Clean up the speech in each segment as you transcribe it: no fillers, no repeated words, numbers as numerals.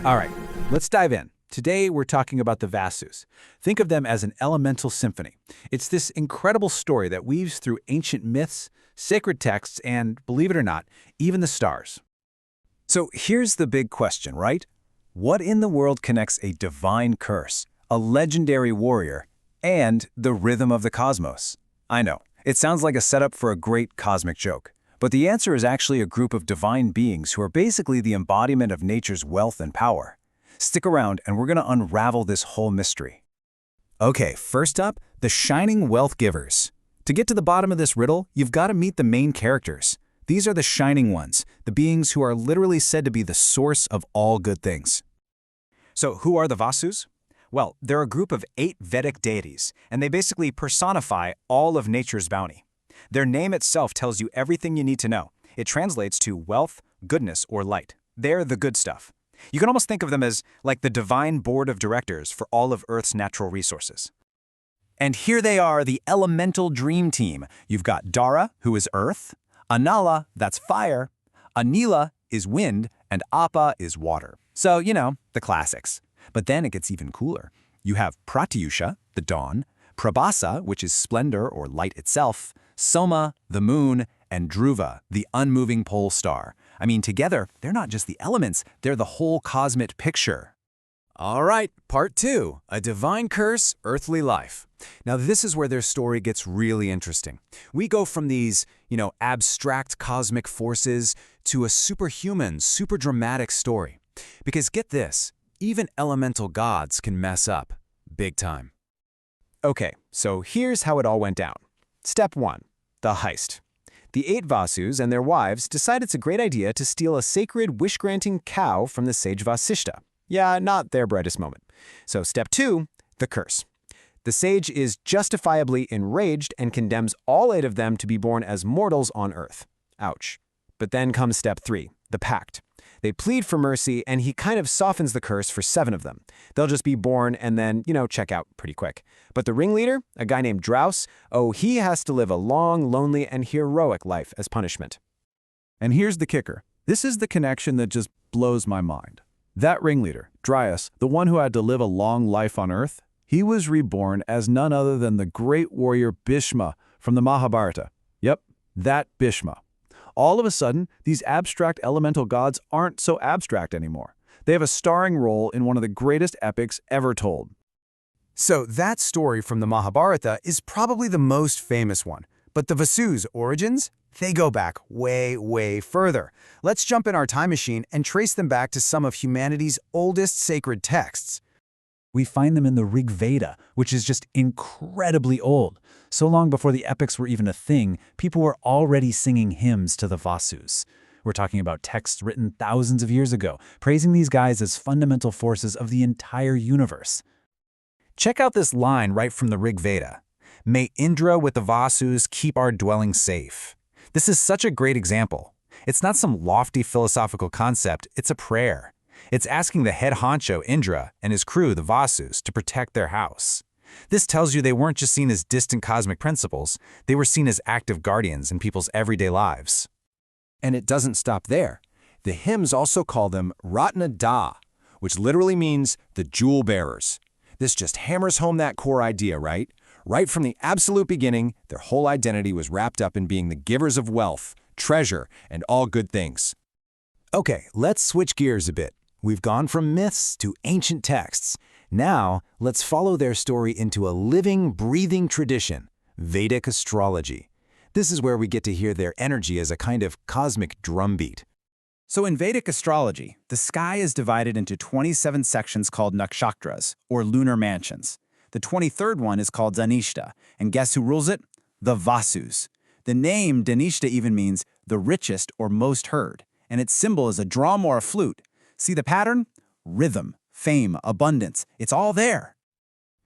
All right, let's dive in. Today, we're talking about the Vasus. Think of them as an elemental symphony. It's this incredible story that weaves through ancient myths, sacred texts, and, believe it or not, even the stars. So here's the big question, right? What in the world connects a divine curse, a legendary warrior, and the rhythm of the cosmos? I know, it sounds like a setup for a great cosmic joke. But the answer is actually a group of divine beings who are basically the embodiment of nature's wealth and power. Stick around and we're going to unravel this whole mystery. Okay, first up, the shining wealth givers. To get to the bottom of this riddle, you've got to meet the main characters. These are the shining ones, the beings who are literally said to be the source of all good things. So who are the Vasus? Well, they're a group of 8 Vedic deities, and they basically personify all of nature's bounty. Their name itself tells you everything you need to know. It translates to wealth, goodness, or light. They're the good stuff. You can almost think of them as like the divine board of directors for all of Earth's natural resources. And here they are, the elemental dream team. You've got Dara, who is earth, Anala, that's fire, Anila is wind, and Appa is water. So, you know, the classics. But then it gets even cooler. You have Pratyusha, the dawn, Prabhasa, which is splendor or light itself, Soma, the moon, and Dhruva, the unmoving pole star. I mean, together, they're not just the elements, they're the whole cosmic picture. All right, part 2, a divine curse, earthly life. Now this is where their story gets really interesting. We go from these, abstract cosmic forces to a superhuman, super dramatic story. Because get this, even elemental gods can mess up, big time. Okay, so here's how it all went down. Step 1, the heist. The 8 Vasus and their wives decide it's a great idea to steal a sacred wish-granting cow from the sage Vasishta. Yeah, not their brightest moment. So step 2, the curse. The sage is justifiably enraged and condemns all 8 of them to be born as mortals on Earth. Ouch. But then comes step 3, the pact. They plead for mercy, and he kind of softens the curse for 7 of them. They'll just be born and then, check out pretty quick. But the ringleader, a guy named Draus, he has to live a long, lonely, and heroic life as punishment. And here's the kicker. This is the connection that just blows my mind. That ringleader, Dryas, the one who had to live a long life on Earth, he was reborn as none other than the great warrior Bhishma from the Mahabharata. Yep, that Bhishma. All of a sudden, these abstract elemental gods aren't so abstract anymore. They have a starring role in one of the greatest epics ever told. So that story from the Mahabharata is probably the most famous one. But the Vasus' origins? They go back way, way further. Let's jump in our time machine and trace them back to some of humanity's oldest sacred texts. We find them in the Rig Veda, which is just incredibly old. So long before the epics were even a thing, people were already singing hymns to the Vasus. We're talking about texts written thousands of years ago, praising these guys as fundamental forces of the entire universe. Check out this line right from the Rig Veda. May Indra with the Vasus keep our dwelling safe. This is such a great example. It's not some lofty philosophical concept, it's a prayer. It's asking the head honcho, Indra, and his crew, the Vasus, to protect their house. This tells you they weren't just seen as distant cosmic principles, they were seen as active guardians in people's everyday lives. And it doesn't stop there. The hymns also call them Ratna Da, which literally means the jewel bearers. This just hammers home that core idea, right? Right from the absolute beginning, their whole identity was wrapped up in being the givers of wealth, treasure, and all good things. Okay, let's switch gears a bit. We've gone from myths to ancient texts. Now, let's follow their story into a living, breathing tradition, Vedic Astrology. This is where we get to hear their energy as a kind of cosmic drumbeat. So in Vedic astrology, the sky is divided into 27 sections called nakshatras, or lunar mansions. The 23rd one is called Dhanishtha, and guess who rules it? The Vasus. The name Dhanishtha even means the richest or most heard, and its symbol is a drum or a flute. See the pattern? Rhythm, fame, abundance, it's all there.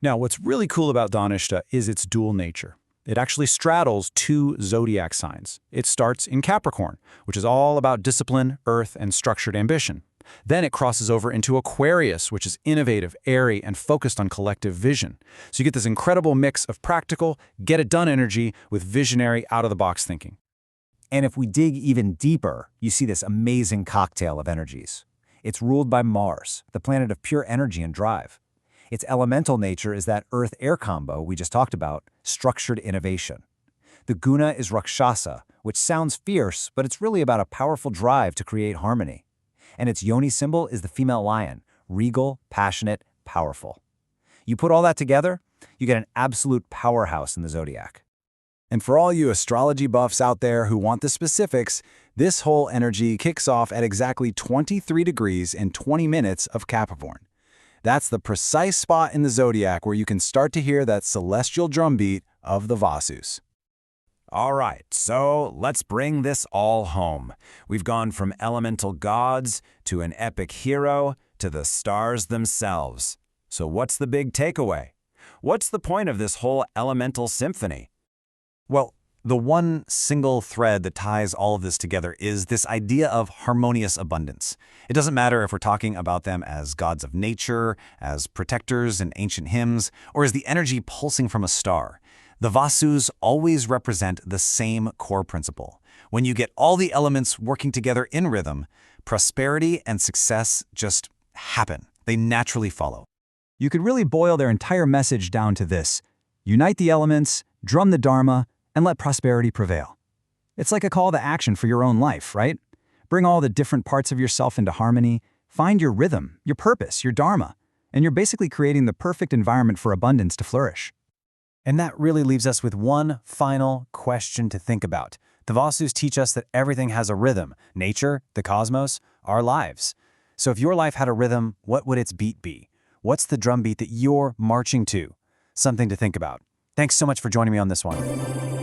Now, what's really cool about Dhanishtha is its dual nature. It actually straddles 2 zodiac signs. It starts in Capricorn, which is all about discipline, earth, and structured ambition. Then it crosses over into Aquarius, which is innovative, airy, and focused on collective vision. So you get this incredible mix of practical, get-it-done energy with visionary, out-of-the-box thinking. And if we dig even deeper, you see this amazing cocktail of energies. It's ruled by Mars, the planet of pure energy and drive. Its elemental nature is that Earth-air combo we just talked about, structured innovation. The guna is Rakshasa, which sounds fierce, but it's really about a powerful drive to create harmony. And its yoni symbol is the female lion, regal, passionate, powerful. You put all that together, you get an absolute powerhouse in the zodiac. And for all you astrology buffs out there who want the specifics, this whole energy kicks off at exactly 23 degrees and 20 minutes of Capricorn. That's the precise spot in the zodiac where you can start to hear that celestial drumbeat of the Vasus. All right, so let's bring this all home. We've gone from elemental gods to an epic hero to the stars themselves. So what's the big takeaway? What's the point of this whole elemental symphony? Well, the one single thread that ties all of this together is this idea of harmonious abundance. It doesn't matter if we're talking about them as gods of nature, as protectors in ancient hymns, or as the energy pulsing from a star. The Vasus always represent the same core principle. When you get all the elements working together in rhythm, prosperity and success just happen. They naturally follow. You could really boil their entire message down to this: unite the elements, drum the Dharma, and let prosperity prevail. It's like a call to action for your own life, right? Bring all the different parts of yourself into harmony, find your rhythm, your purpose, your Dharma, and you're basically creating the perfect environment for abundance to flourish. And that really leaves us with one final question to think about. The Vasus teach us that everything has a rhythm: nature, the cosmos, our lives. So if your life had a rhythm, what would its beat be? What's the drum beat that you're marching to? Something to think about. Thanks so much for joining me on this one.